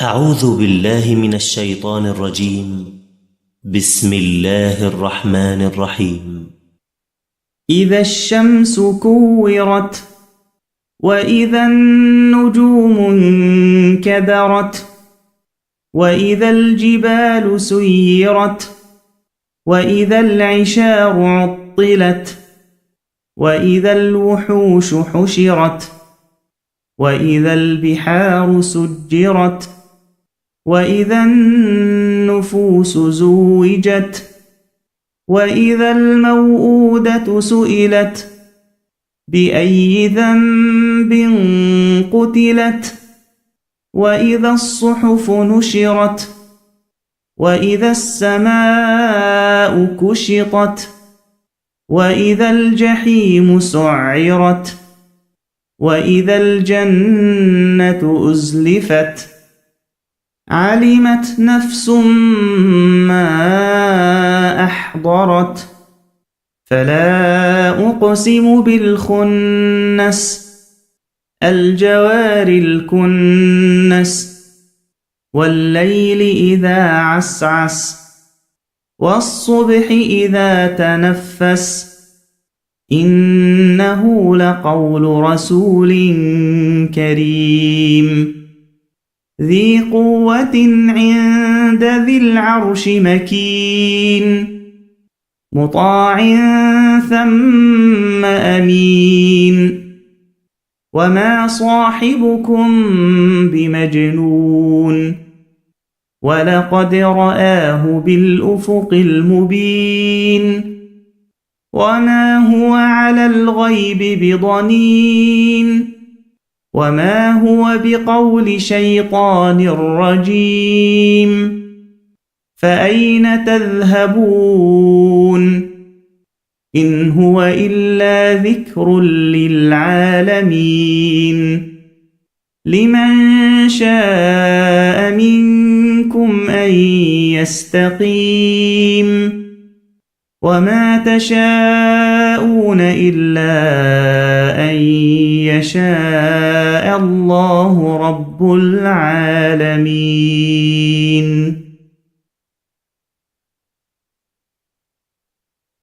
أعوذ بالله من الشيطان الرجيم. بسم الله الرحمن الرحيم. إذا الشمس كورت وإذا النجوم انكدرت وإذا الجبال سيرت وإذا العشار عطلت وإذا الوحوش حشرت وإذا البحار سجرت وإذا النفوس زوجت وإذا الموءودة سئلت بأي ذنب قتلت وإذا الصحف نشرت وإذا السماء كشطت وإذا الجحيم سعرت وإذا الجنة أزلفت علمت نفس ما أحضرت فلا أقسم بالخنس الجوار الكنس والليل إذا عسعس والصبح إذا تنفس إنه لقول رسول كريم ذي قوة عند ذي العرش مكين مطاع ثم أمين وما صاحبكم بمجنون ولقد رآه بالأفق المبين وما هو على الغيب بضنين وما هو بقول شيطان رجيم فأين تذهبون إن هو إلا ذكر للعالمين لمن شاء منكم أن يستقيم وما تشاءون إلا أن يشاء الله رب العالمين.